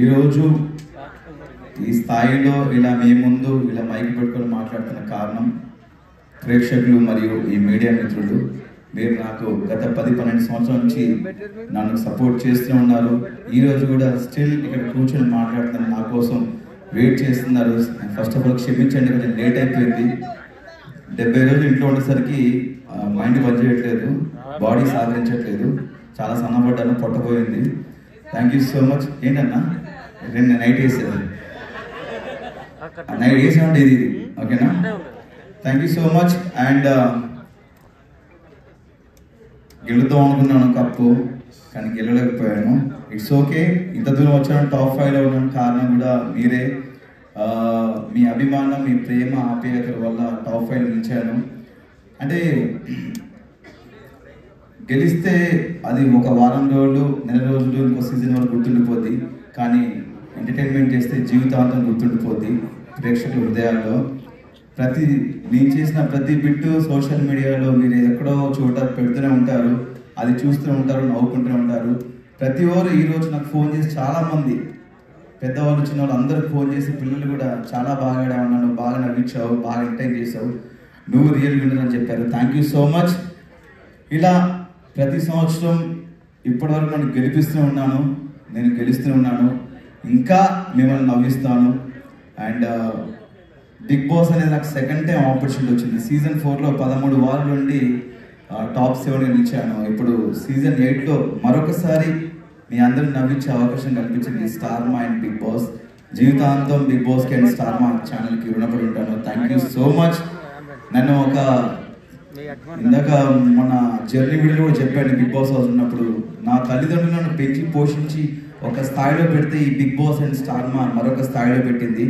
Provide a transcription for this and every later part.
ఈరోజు ఈ స్థాయిలో ఇలా మీ ముందు ఇలా మైక్ పెట్టుకొని మాట్లాడుతున్న కారణం ప్రేక్షకులు మరియు ఈ మీడియా మిత్రులు. మీరు నాకు గత 10-12 సంవత్సరాల నుంచి నన్ను సపోర్ట్ చేస్తూ ఉన్నారు. ఈరోజు కూడా స్టిల్ ఇక్కడ కూర్చొని మాట్లాడుతున్నారు, నా కోసం వెయిట్ చేస్తున్నారు. ఫస్ట్ ఆఫ్ ఆల్ క్షమించండి, కొంచెం లేట్ అయిపోయింది. 70 రోజులు ఇంట్లో ఉండేసరికి మైండ్ పనిచేయట్లేదు, బాడీ సహకరించట్లేదు, చాలా సన్నపడ్డాను, పొట్టపోయింది. Thank you so much. ఏంటన్నా నైట్ వేసేది నైట్ వేసామంటే ఇది ఓకేనా? Thank you so much. And గెలుద్దాం అనుకున్నాను కప్పు, కానీ గెలవలేకపోయాను. It's okay. ఇంత దూరం వచ్చాను, టాప్ 5లో ఉన్నాను. కారణం కూడా మీరే, మీ అభిమానం, మీ ప్రేమ, ఆప్యాయతల వల్ల టాప్ 5లో నిలిచాను. అంటే గెలిస్తే అది ఒక వారం రోజులు, నెల రోజులు, ఇంకో సీజన్ వరకు గుర్తుండిపోద్ది. కానీ ఎంటర్టైన్మెంట్ చేస్తే జీవితాంతం గుర్తుండిపోద్ది ప్రేక్షకుల హృదయాల్లో. నేను చేసిన ప్రతి బిట్టు సోషల్ మీడియాలో మీరు ఎక్కడో చోట పెడుతూనే ఉంటారు, అది చూస్తూ ఉంటారు, నవ్వుకుంటూనే ఉంటారు. ప్రతి ఒక్కరు ఈరోజు నాకు ఫోన్ చేసి, చాలామంది పెద్దవాళ్ళు చిన్నవాళ్ళు అందరికి ఫోన్ చేసి, పిల్లలు కూడా చాలా బాగా ఉన్నాను, బాగా నవ్వించావు, బాగా ఎంటర్టైన్ చేసావు, నువ్వు రియల్ విన్నర్ అని చెప్పారు. Thank you so much. ఇలా ప్రతి సంవత్సరం ఇప్పటివరకు నన్ను గెలిపిస్తూ ఉన్నాను, నేను గెలుస్తూ ఉన్నాను, ఇంకా మిమ్మల్ని నవ్విస్తాను. అండ్ బిగ్ బాస్ అనేది నాకు సెకండ్ టైం ఆపర్చునిటీ వచ్చింది. సీజన్ 4లో 13 వారాల నుండి టాప్ 7గా నిలిచాను. ఇప్పుడు సీజన్ 8లో మరొకసారి మీ అందరిని నవ్వించే అవకాశం కల్పించింది స్టార్ మా అండ్ బిగ్ బాస్. జీవితాంతం బిగ్ బాస్కి అండ్ స్టార్ మా ఛానల్కి రుణపడి ఉంటాను. Thank you so much. నన్ను ఇందాక మన జర్నీ వీడియోలో కూడా చెప్పాను, బిగ్ బాస్ హౌస్ ఉన్నప్పుడు నా తల్లిదండ్రులు నన్ను పెంచి పోషించి ఒక స్థాయిలో పెడితే ఈ బిగ్ బాస్ అండ్ స్టార్ మా మరొక స్థాయిలో పెట్టింది.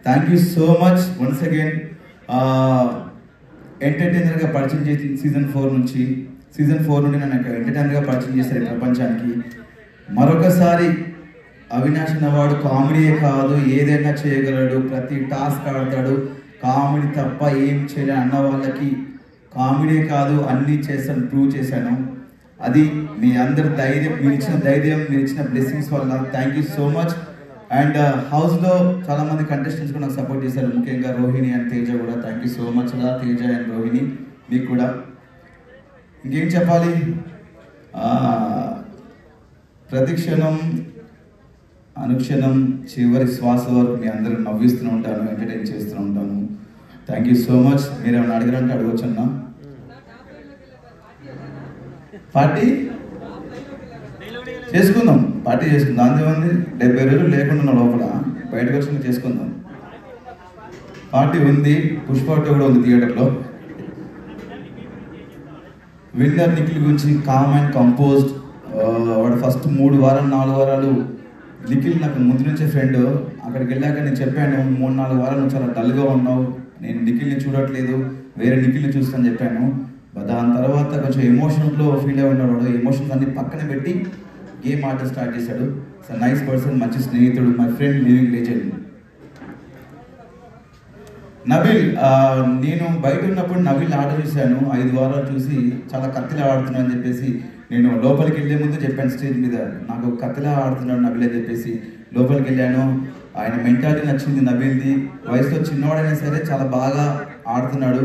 Thank you so much once again. ఎంటర్టైనర్గా పరిచయం చేసి సీజన్ 4 నుండి నన్ను ఎంటర్టైనర్గా పరిచయం చేశారు ప్రపంచానికి. మరొకసారి అవినాష్ అన్నవాడు కామెడీయే కాదు, ఏదైనా చేయగలడు, ప్రతి టాస్క్ ఆడతాడు, కామెడీ తప్ప ఏం చేయలే అన్న వాళ్ళకి కామెడీ కాదు అన్నీ చేస్తాను, ప్రూవ్ చేశాను. అది మీ అందరి ధైర్యం, మీరు ఇచ్చిన ధైర్యం, మీరు ఇచ్చిన బ్లెస్సింగ్స్ వల్ల. Thank you so much. And హౌస్లో చాలామంది కంటెస్టెంట్స్ కూడా నాకు సపోర్ట్ చేశారు, ముఖ్యంగా రోహిణి అండ్ తేజ కూడా. థ్యాంక్ యూ సో మచ్ రా తేజ అండ్ రోహిణి, మీకు కూడా. ఇంకేం చెప్పాలి, ప్రతిక్షణం అనుక్షణం చివరి శ్వాస వరకు మీ అందరూ నవ్విస్తూ ఉంటాను, ఎంటర్టైన్ చేస్తూ ఉంటాను. Thank you so much. మీరు ఏమైనా అడిగారంటే అడగొచ్చన్నా. పార్టీ చేసుకుందాం, పార్టీ చేసుకుందాం, అంతేమంది 70 రోజులు లేకుండా లోపల బయటకు వచ్చి చేసుకుందాం. పార్టీ ఉంది, పుష్ప కూడా ఉంది థియేటర్లో. విన్నర్ నిఖిల్ గురించి కామ్ అండ్ కంపోజ్డ్. వాడు ఫస్ట్ 3 వారాలు 4 వారాలు నిఖిల్ నాకు ముందు నుంచే ఫ్రెండ్. అక్కడికి వెళ్ళాక నేను చెప్పాను, 3-4 వారాలు నువ్వు చాలా డల్గా ఉన్నావు, నేను నిఖిల్ని చూడట్లేదు, వేరే నిఖిల్ని చూస్తాను చెప్పాను. దాని తర్వాత కొంచెం ఎమోషన్స్లో ఫీల్ అయి ఉన్నాడు. ఎమోషన్స్ అన్ని పక్కన పెట్టి గేమ్ ఆడటం స్టార్ట్ చేశాడు. నైస్ పర్సన్, మంచి స్నేహితుడు, my friend, living legend. Nabil, నేను బయట ఉన్నప్పుడు నబిల్ ఆట చూశాను, 5 వారాలు చూసి చాలా కత్తిలా ఆడుతున్నాను అని చెప్పేసి నేను లోపలికి వెళ్ళే ముందు చెప్పాను స్టేజ్ మీద, నాకు కత్తిలా ఆడుతున్నాడు నబిల్ అని చెప్పేసి. లోపలికి వెళ్ళాను, ఆయన మెంటాలిటీ నచ్చింది నబిల్ది. వయసులో చిన్నవాడైనా సరే చాలా బాగా ఆడుతున్నాడు.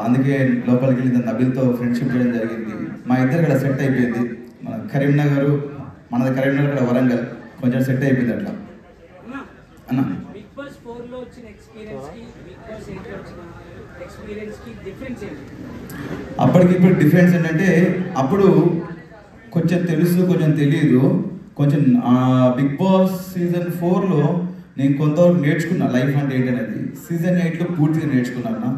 అందుకే లోపలికి వెళ్ళి నబిల్తో ఫ్రెండ్షిప్ చేయడం జరిగింది. మా ఇద్దరు కూడా సెట్ అయిపోయింది. మనది కరీంనగర్ కూడా వరంగల్, కొంచెం సెట్ అయిపోయింది అట్లా అన్న. అప్పటికి ఇప్పుడు డిఫరెన్స్ ఏంటంటే, అప్పుడు కొంచెం తెలుసు, కొంచెం తెలియదు. కొంచెం బిగ్ బాస్ సీజన్ 4లో నేను కొంతవరకు నేర్చుకున్నా లైఫ్ అంటే ఏంటనేది. సీజన్ 8లో పూర్తిగా నేర్చుకున్నాను.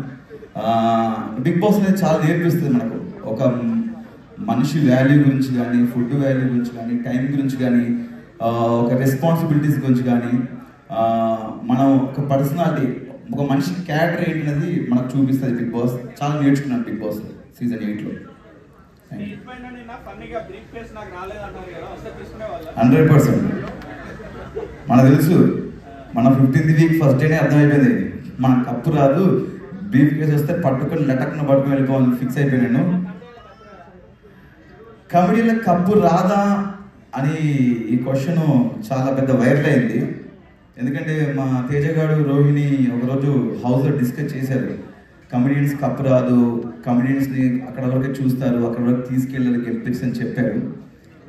బిగ్ బాస్ అనేది చాలా నేర్పిస్తుంది మనకు, ఒక మనిషి వాల్యూ గురించి కానీ, ఫుడ్ వాల్యూ గురించి కానీ, టైం గురించి కానీ, ఒక రెస్పాన్సిబిలిటీస్ గురించి కానీ, మనం ఒక పర్సనాలిటీ, ఒక మనిషి క్యారెక్టర్ ఏంటనేది మనకు చూపిస్తుంది బిగ్ బాస్. చాలా నేర్చుకున్నాను బిగ్ బాస్ సీజన్ 8లో. 100% మనకు తెలుసు, మన 15th వీక్ ఫస్ట్ డేనే అర్థమైపోయింది, మన కప్పు రాదు, బ్రీఫ్ కేసు వస్తే పట్టుకొని లటక్ను పట్టుకొని వెళ్ళిపోవాలి ఫిక్స్ అయిపోయాను. కమెడీలో కప్పు రాదా అని ఈ క్వశ్చన్ చాలా పెద్ద వైరల్ అయింది. ఎందుకంటే మా తేజగాడు రోహిణి ఒకరోజు హౌస్లో డిస్కస్ చేశారు. కమెడియన్స్ కప్పు రాదు, కమెడియన్స్ని అక్కడ వరకు చూస్తారు, అక్కడ వరకు తీసుకెళ్ళాలి గెలిపించి అని చెప్పారు.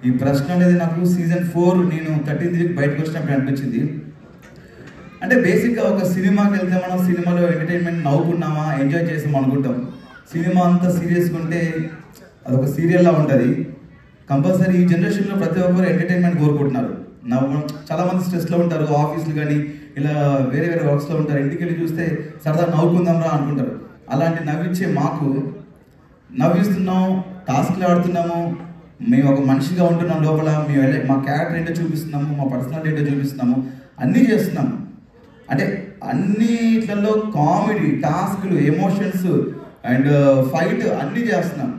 ఈ ప్రశ్న అనేది నాకు సీజన్ 4 నేను 13th వీక్ బయటకు వచ్చినప్పుడు అనిపించింది. అంటే బేసిక్గా ఒక సినిమాకి వెళ్తే మనం సినిమాలో ఎంటర్టైన్మెంట్ నవ్వుకున్నామా, ఎంజాయ్ చేసాం అనుకుంటాం. సినిమా అంతా సీరియస్గా ఉంటే అదొక సీరియల్లా ఉంటుంది. కంపల్సరీ ఈ జనరేషన్లో ప్రతి ఒక్కరు ఎంటర్టైన్మెంట్ కోరుకుంటున్నారు. చాలామంది స్ట్రెస్లో ఉంటారు, ఆఫీసులు కానీ ఇలా వేరే వేరే వర్క్స్లో ఉంటారు. ఇంటికి వెళ్ళి చూస్తే సరదా నవ్వుకుందాం రా అనుకుంటారు. అలాంటి నవ్వించే మాకు నవ్విస్తున్నాం, టాస్క్లు ఆడుతున్నాము, మేము ఒక మనిషిగా ఉంటున్నాం లోపల, మేము మా క్యారెక్టర్ ఏంటో చూపిస్తున్నాము, మా పర్సనాలిటీ ఏంటో చూపిస్తున్నాము, అన్నీ చేస్తున్నాము. అంటే అన్నిట్లలో కామెడీ, టాస్క్లు, ఎమోషన్స్ అండ్ ఫైట్ అన్నీ చేస్తున్నాం.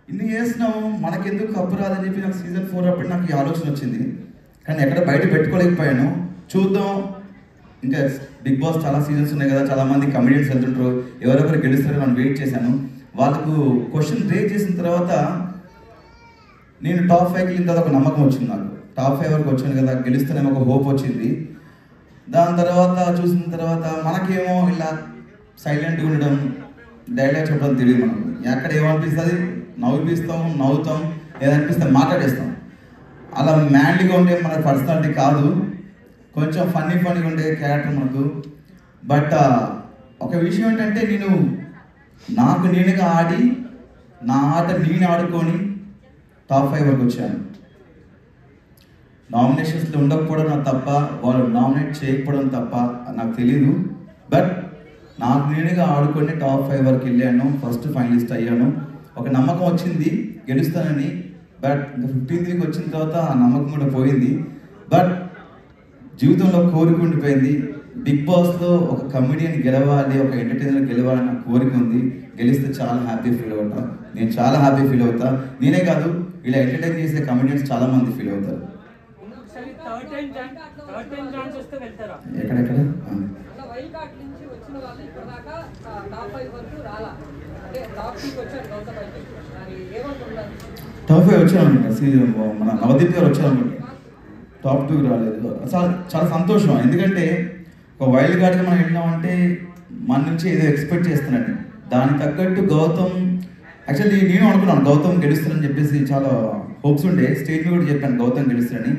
ఇన్ని చేస్తున్నాము, మనకెందుకు కప్పు రాదని చెప్పి నాకు సీజన్ 4 అప్పుడు నాకు ఈ ఆలోచన వచ్చింది. కానీ ఎక్కడ బయట పెట్టుకోలేకపోయాను. చూద్దాం, ఇంకా బిగ్ బాస్ చాలా సీజన్స్ ఉన్నాయి కదా, చాలామంది కమెడియన్స్ వెళ్తుంటారు, ఎవరెవరు గెలుస్తారో నేను వెయిట్ చేశాను. వాళ్ళకు క్వశ్చన్ రేజ్ చేసిన తర్వాత నేను టాప్ 5కి వెళ్ళిన తర్వాత ఒక నమ్మకం వచ్చింది. నాకు టాప్ 5 వరకు వచ్చాను కదా, గెలుస్తానేమో ఒక హోప్ వచ్చింది. దాని తర్వాత చూసిన తర్వాత మనకేమో ఇలా సైలెంట్గా ఉండడం, డైలాగ్ చెప్పడం తెలియదు. మనకు ఎక్కడ ఏమనిపిస్తుంది నవ్వుతాం, ఏదనిపిస్తే మాట్లాడేస్తాం. అలా మ్యాన్లీగా ఉంటే మన పర్సనాలిటీ కాదు, కొంచెం ఫన్నీగా ఉండే క్యారెక్టర్ మనకు. బట్ ఒక విషయం ఏంటంటే, నాకు నేనుగా ఆడి నా ఆట నేను ఆడుకొని టాప్ 5 వరకు వచ్చాను. నామినేషన్స్లో ఉండకపోవడం నాకు తప్ప, వాళ్ళు నామినేట్ చేయకపోవడం తప్ప నాకు తెలీదు. బట్ నాకు నేనుగా ఆడుకొని టాప్ 5 వరకు వెళ్ళాను, ఫస్ట్ ఫైనలిస్ట్ అయ్యాను. ఒక నమ్మకం వచ్చింది గెలుస్తానని. బట్ ఇంకా 15th వీక్ వచ్చిన తర్వాత ఆ నమ్మకం కూడా పోయింది. బట్ జీవితంలో కోరిక ఉండిపోయింది. బిగ్ బాస్లో ఒక కమెడియన్ గెలవాలి, ఒక ఎంటర్టైనర్ గెలవాలని నాకు కోరిక ఉంది. గెలిస్తే చాలా హ్యాపీ ఫీల్ అవుతా, నేను చాలా హ్యాపీ ఫీల్ అవుతా. నేనే కాదు, ఇలా ఎంటర్టైన్ చేసే కమెడియన్స్ చాలా మంది ఫీల్ అవుతారు. ఎక్కడెక్కడ టాప్ 5 వచ్చారనమాట. మన నవదీప్ గారు వచ్చారనమాట, టాప్ 2 రాలేదు. చాలా సంతోషం. ఎందుకంటే ఒక వైల్డ్ కార్డ్గా మనం వెళ్ళినామంటే మన నుంచి ఏదో ఎక్స్పెక్ట్ చేస్తున్నాను. దానికి తగ్గట్టు గౌతమ్, యాక్చువల్లీ నేను అనుకున్నాను గౌతమ్ గెలుస్తానని చెప్పేసి, చాలా హోప్స్ ఉండే. స్టేజ్ మీద కూడా చెప్పాను గౌతమ్ గెలుస్తానని.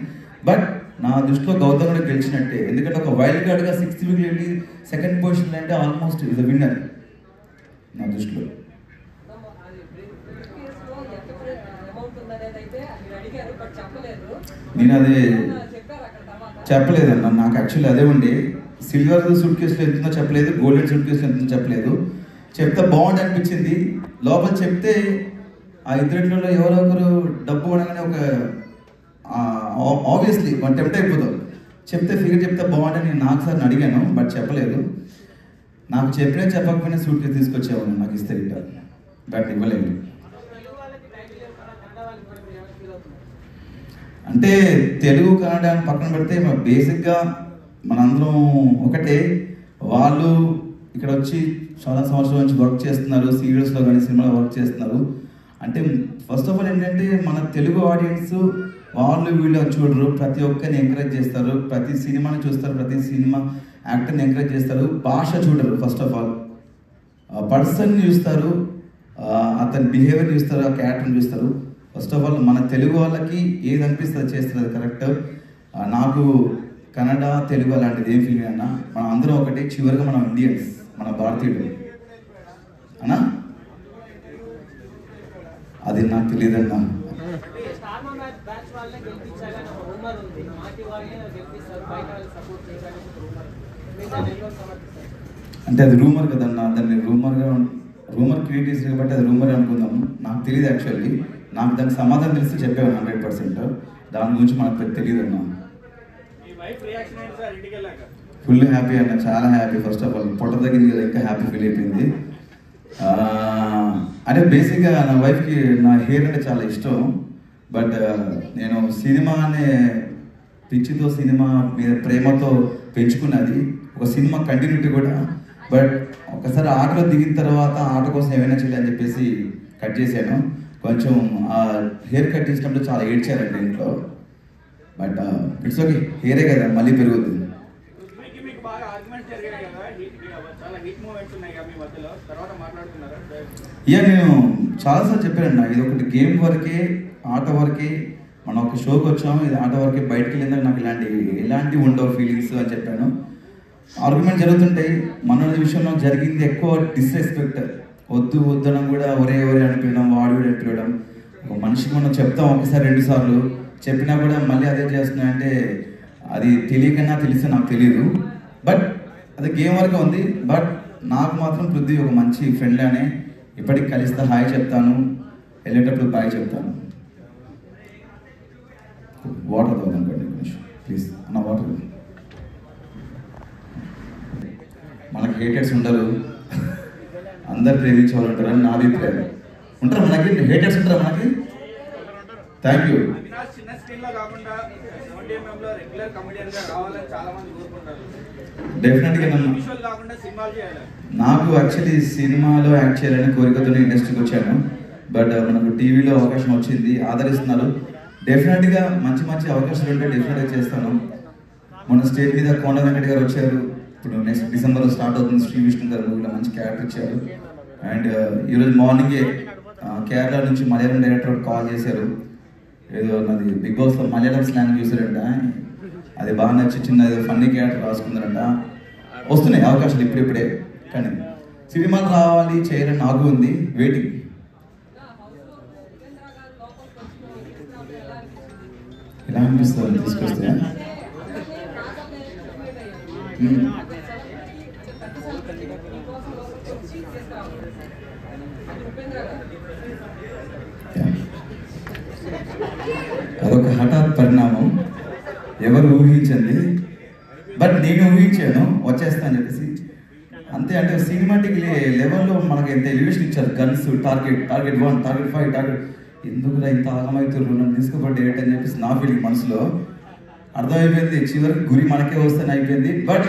బట్ నా దృష్టిలో గౌతమ్ కూడా గెలిచినట్టే. ఎందుకంటే ఒక వైల్డ్ కార్డ్గా 6th వీక్ వెళ్ళి 2nd పొజిషన్ అంటే ఆల్మోస్ట్ ఇస్ ద విన్నర్ నా దృష్టిలో. నేను అదే చెప్పలేదన్న, నాకు యాక్చువల్లీ అదే ఉండే. సిల్వర్ సూట్ కేసులో ఎంతుందో చెప్పలేదు, గోల్డెన్ సూట్ కేసులో ఎంతుందో చెప్పలేదు. చెప్తే బాగుంది అనిపించింది. లోపల చెప్తే ఆ ఇద్దరిలో ఎవరో ఒకరు డబ్బు అనగానే ఒక ఆబ్వియస్లీ మనం టెంప్ట్ అయిపోతాం. చెప్తే ఫిగర్ చెప్తే బాగుంటుంది నేను నాకు సార్ని అడిగాను, బట్ చెప్పలేదు. నాకు చెప్పకపోయినా సూట్ కేసు తీసుకొచ్చేవాడు నాకు ఇస్తే రిటర్న్, బట్ ఇవ్వలేదు. అంటే తెలుగు కన్నడ పక్కన పెడితే బేసిక్గా మనందరం ఒకటే. వాళ్ళు ఇక్కడ వచ్చి చాలా సంవత్సరాల నుంచి వర్క్ చేస్తున్నారు, సీరియల్స్లో కానీ సినిమాలో వర్క్ చేస్తున్నారు. అంటే ఫస్ట్ ఆఫ్ ఆల్ ఏంటంటే మన తెలుగు ఆడియన్స్ వాళ్ళు వీళ్ళు చూడరు, ప్రతి ఒక్కరిని ఎంకరేజ్ చేస్తారు, ప్రతి సినిమాని చూస్తారు, ప్రతి సినిమా యాక్టర్ని ఎంకరేజ్ చేస్తారు. భాష చూడరు, ఫస్ట్ ఆఫ్ ఆల్ పర్సన్ని చూస్తారు, అతని బిహేవియర్ చూస్తారు, ఆ క్యారెక్టర్ని చూస్తారు. ఫస్ట్ ఆఫ్ ఆల్ మన తెలుగు వాళ్ళకి ఏది అనిపిస్తుంది చేస్తుంది కరెక్ట్. నాకు కన్నడ తెలుగు అలాంటిది ఏం ఫీలింగ్ అన్నా, మనం అందరం ఒకటి. చివరిగా మనం ఇండియన్స్, మన భారతీయుడు అన్నా, అది నాకు తెలియదన్నా. అంటే అది రూమర్ కదన్నా, దాన్ని రూమర్ క్రియేట్ చేసి కాబట్టి అది రూమర్ అనుకుందాము. నాకు తెలియదు యాక్చువల్లీ. నాకు దానికి సమాధానం తెలిస్తే చెప్పాను 100%. దాని గురించి మనకు తెలియదు అన్నా. ఫుల్ హ్యాపీ అన్న, చాలా హ్యాపీ. ఫస్ట్ ఆఫ్ ఆల్ పొట్ట తగ్గింది కదా, ఇంకా హ్యాపీ ఫీల్ అయిపోయింది. అంటే బేసిక్గా నా వైఫ్కి నా హెయిర్ అంటే చాలా ఇష్టం. బట్ నేను సినిమా అనే పిచ్చితో, సినిమా మీద ప్రేమతో పెంచుకున్నది. ఒక సినిమా కంటిన్యూటీ కూడా. బట్ ఒకసారి ఆటలో దిగిన తర్వాత ఆట కోసం ఏమైనా చేయాలని చెప్పేసి కట్ చేశాను. కొంచెం ఆ హెయిర్ కట్ చేసినప్పుడు చాలా ఏడ్చారండి ఇంట్లో. బట్ ఇట్స్ ఓకే, హెయిరే కదా మళ్ళీ పెరుగుతుంది. ఇక నేను చాలాసార్లు చెప్పాను, ఇది ఒకటి గేమ్ వరకే, ఆట వరకే, మనం ఒక షోకి వచ్చాము, ఇది ఆట వరకే, బయటకు వెళ్ళిందాక నాకు ఎలాంటి ఉండవు ఫీలింగ్స్ అని చెప్పాను. ఆర్గ్యుమెంట్ జరుగుతుంటాయి, మన విషయంలో జరిగింది ఎక్కువ డిస్రెస్పెక్ట్, వద్దు వద్దడం కూడా ఒరే అనిపించడం, వాడు అనిపించడం. ఒక మనిషికి మనం చెప్తాం ఒకసారి 2 సార్లు చెప్పినా కూడా మళ్ళీ అదే చేస్తున్నాయంటే అది తెలియకన్నా తెలిస్తే నాకు తెలియదు. బట్ అది గేమ్ వరకు ఉంది. బట్ నాకు మాత్రం పృథ్వీ ఒక మంచి ఫ్రెండ్లానే, ఇప్పటికి కలిస్తే హాయ్ చెప్తాను, వెళ్ళేటప్పుడు బాయ్ చెప్తాను. వాటర్ తాగుతాను ప్లీజ్ అన్న, వాటర్. మనకి హేటర్స్ ఉండరు, అందరు ప్రేమించే వాళ్ళు ఉంటారు అని నా అభిప్రాయం. ఉంటారు మనకి హేటర్స్, ఉంటారా మనకి? Thank you. డెఫినెట్గా నాకు యాక్చువల్లీ సినిమాలో యాక్ట్ చేయాలని కోరికతో ఇండస్ట్రీకి వచ్చాను. బట్ మనకు టీవీలో అవకాశం వచ్చింది, ఆదరిస్తున్నారు. డెఫినెట్గా మంచి మంచి అవకాశాలు ఉంటే డెఫినెట్గా చేస్తాను. మన స్టేజ్ మీద కోన వెంకట గారు వచ్చారు, ఇప్పుడు నెక్స్ట్ డిసెంబర్లో స్టార్ట్ అవుతుంది శ్రీ విష్ణు గారు, ఇలా మంచి క్యారెక్టర్ ఇచ్చారు. అండ్ ఈరోజు మార్నింగే కేరళ నుంచి మలయాళం డైరెక్టర్ కాల్ చేశారు, ఏదో నాది బిగ్ బాస్లో మలయాళం స్లాంగ్ చూసారంట, అది బాగా నచ్చి చిన్న ఏదో ఫన్నీ క్యారెక్టర్ రాసుకుందారంట. వస్తున్నాయి అవకాశాలు ఇప్పుడిప్పుడే, కానీ సినిమాలు రావాలి చేయాలని నాకు ఉంది, వెయిటింగ్. ఎలా అనిపిస్తుంది తీసుకొస్తే? అదొక హఠాత్ పరిణామం, ఎవరు ఊహించండి. బట్ నేను ఊహించాను వచ్చేస్తా అని చెప్పేసి అంతే. అంటే సినిమాటిక్ లెవెల్లో మనకు ఎంత ఎలివేషన్ ఇచ్చారు, గన్స్, టార్గెట్ 1, టార్గెట్ 5, టార్గెట్. ఎందుకురా ఇంత ఆగమవుతారు, నన్ను తీసుకోబట్టి ఏంటని చెప్పేసి నా ఫీలింగ్ మనసులో అర్థమైపోయింది. చివరికి గురి మనకే వస్తేనే అయిపోయింది. బట్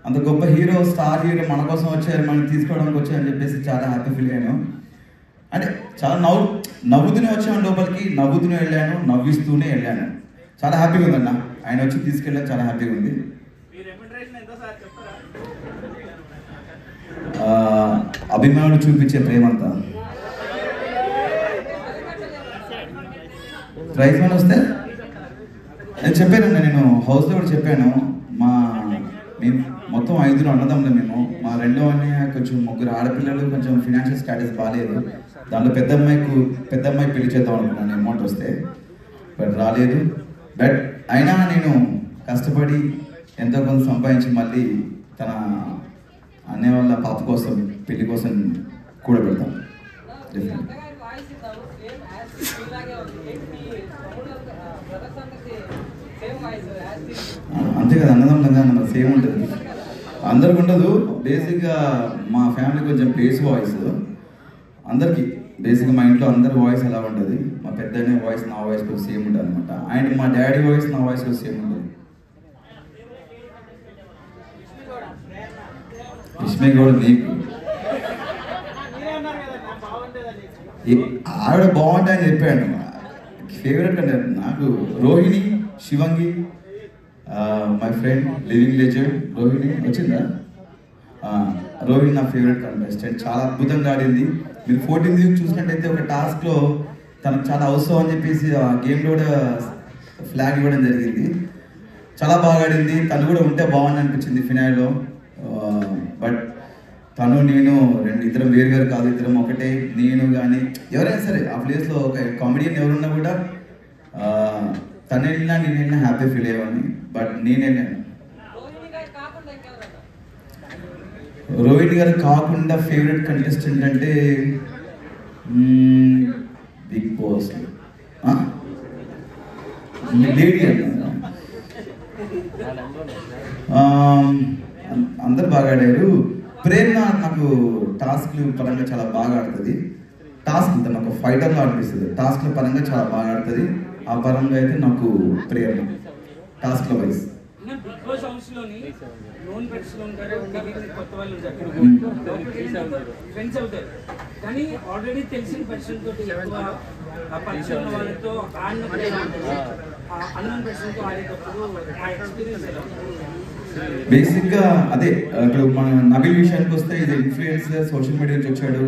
అంత గొప్ప హీరో, స్టార్ హీరో మన కోసం వచ్చారు, మనం తీసుకోవడానికి వచ్చారని చెప్పేసి చాలా హ్యాపీ ఫీల్ అయ్యాను. అంటే చాలా నవ్వుతూనే వచ్చాను లోపలికి, నవ్వుతూనే వెళ్ళాను, నవ్విస్తూనే వెళ్ళాను. చాలా హ్యాపీగా ఉందన్న, ఆయన వచ్చి తీసుకెళ్ళాను, చాలా హ్యాపీగా ఉంది. అభిమానులు చూపించే ప్రేమంతా ప్రైజ్ మనీ వస్తే నేను చెప్పానండి, నేను హౌస్లో కూడా చెప్పాను, మేము మొత్తం 5 అన్నదమ్ములు మేము. మా రెండో అన్నయ్య కొంచెం 3 ఆడపిల్లలు, కొంచెం ఫినాన్షియల్ స్టాటస్ బాగాలేదు. దాంట్లో పెద్ద అమ్మాయి పెళ్లి చేద్దాం అనుకున్నాను అమౌంట్ వస్తే, బట్ రాలేదు. బట్ అయినా నేను కష్టపడి ఎంతో కొంత సంపాదించి మళ్ళీ తన అన్నయ్య వాళ్ళ పాప కోసం, పెళ్లి కోసం కూడా పెడతాను. అంతే కదా, అన్నదమ్ములంగా మన సేమ్ ఉంటుంది, అందరికి ఉండదు. బేసిక్గా మా ఫ్యామిలీ కొంచెం బేస్ వాయిస్, అందరికీ బేసిక్గా మా ఇంట్లో అందరి వాయిస్ ఎలా ఉంటుంది, మా పెద్దనే వాయిస్ నా వాయిస్ కూడా సేమ్ ఉంటుంది అనమాట. అండ్ మా డాడీ వాయిస్ నా వాయిస్ కూడా సేమ్ ఉంటుంది. విష్మే గౌడ్ నీకు ఆవిడ బాగుంటాయని చెప్పాడు. ఫేవరెట్ అంటే నాకు Rohini, Shivangi, my friend living legend Rohini వచ్చిందా? రోహిణి నా ఫేవరెట్ కంటెస్టెంట్, చాలా అద్భుతంగా ఆడింది. మీరు 14th వీక్ చూసినట్టయితే ఒక టాస్క్లో తనకు చాలా అవసరం అని చెప్పేసి ఆ గేమ్లో కూడా ఫ్లాగ్ ఇవ్వడం జరిగింది. చాలా బాగా ఆడింది, తను కూడా ఉంటే బాగుంది అనిపించింది ఫినాల్లో. బట్ తను నేను ఇద్దరం వేరు కాదు, ఇద్దరం ఒకటే. నేను కానీ ఎవరైనా సరే ఆ ప్లేస్లో ఒక కామెడియన్ ఎవరున్నా కూడా తను వెళ్ళినా నేను వెళ్ళినా హ్యాపీ ఫీల్ అయ్యేవాడిని. బట్ నేను వెళ్ళాను. రోహిణి గారు కాకుండా ఫేవరెట్ కంటెస్టెంట్ అంటే బిగ్ బాస్ లేడీ అన్న, అందరు బాగా ఆడారు. ప్రేరణ నాకు టాస్క్లు పరంగా చాలా బాగా ఆడుతుంది. టాస్క్ తను ఒక ఫైటర్లో అనిపిస్తుంది, టాస్క్ల పరంగా చాలా బాగా ఆడుతుంది. ఆ పరంగా అయితే నాకు ప్రేరణ టాస్క్ల వైజ్. బిగ్ బాస్ హౌస్ లోని నోన్ ఫ్రెండ్స్ ఉంటారు, కొత్త వాళ్ళు ఫ్రెండ్స్ అవుతారు, కానీ ఆల్రెడీ తెలిసిన పర్సన్ తోటి ఆ పరిచయం ఉన్న వాళ్ళతో అన్నోన్ పర్సన్తో ఆడేటప్పుడు ఆ ఎక్స్పీరియన్స్ ఎలా ఉంది? బేసిక్గా అదే ఇప్పుడు మన నబీల్ విషయానికి వస్తే ఇది ఇన్ఫ్లుయెన్సర్, సోషల్ మీడియా నుంచి వచ్చాడు,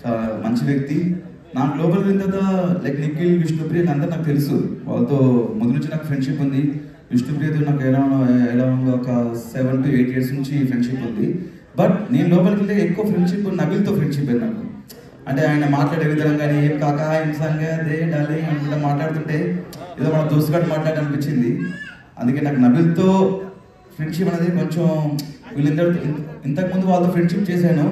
చాలా మంచి వ్యక్తి. నాకు లోపల వెళ్ళిన తర్వాత లైక్ నిఖిల్, విష్ణుప్రియ అందరూ నాకు తెలుసు, వాళ్ళతో ముందు నుంచి నాకు ఫ్రెండ్షిప్ ఉంది. విష్ణుప్రియతో నాకు ఎలా ఒక 7 to 8 years నుంచి ఫ్రెండ్షిప్ ఉంది. బట్ నేను లోపలికి వెళ్తే ఎక్కువ ఫ్రెండ్షిప్ నబీల్తో ఫ్రెండ్షిప్ అయింది నాకు. అంటే ఆయన మాట్లాడే విధానం కానీ ఏం కాక హింసంగా అదే డాలి అనుకుంటా మాట్లాడుతుంటే ఏదో మన దోస్తుగాడు మాట్లాడాలనిపించింది. అందుకే నాకు నబీల్తో ఫ్రెండ్షిప్ అనేది కొంచెం వీళ్ళందరూ ఇంతకుముందు వాళ్ళతో ఫ్రెండ్షిప్ చేశాను,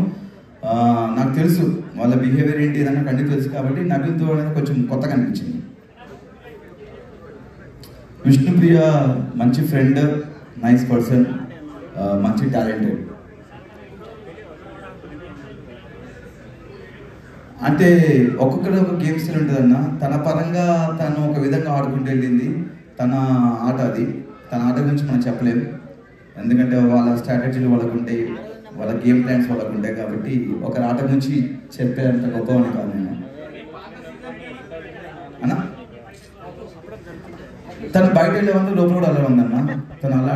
నాకు తెలుసు వాళ్ళ బిహేవియర్ ఏంటి ఏదన్నా నాకు అన్నీ తెలుసు. కాబట్టి నబీల్తో అనేది కొంచెం కొత్తగా అనిపించింది. విష్ణుప్రియ మంచి ఫ్రెండ్, నైస్ పర్సన్, మంచి టాలెంటెడ్. అంటే ఒక్కొక్కటి ఒక గేమ్ స్టైల్ ఉంటుందన్న. తన పరంగా తను ఒక విధంగా ఆడుకుంటూ వెళ్ళింది, తన ఆట అది. తన ఆట గురించి మనం చెప్పలేము, ఎందుకంటే వాళ్ళ స్ట్రాటజీలు వాళ్ళకు ఉంటాయి, వాళ్ళ గేమ్ ప్లాన్స్ వాళ్ళకు ఉంటాయి. కాబట్టి ఒకరి ఆట గురించి చెప్పేంత గొప్పవని కాదు నేను అన్న. తను బయట వెళ్ళే వాళ్ళు లోపల కూడా అలా ఉందన్న. తను అలా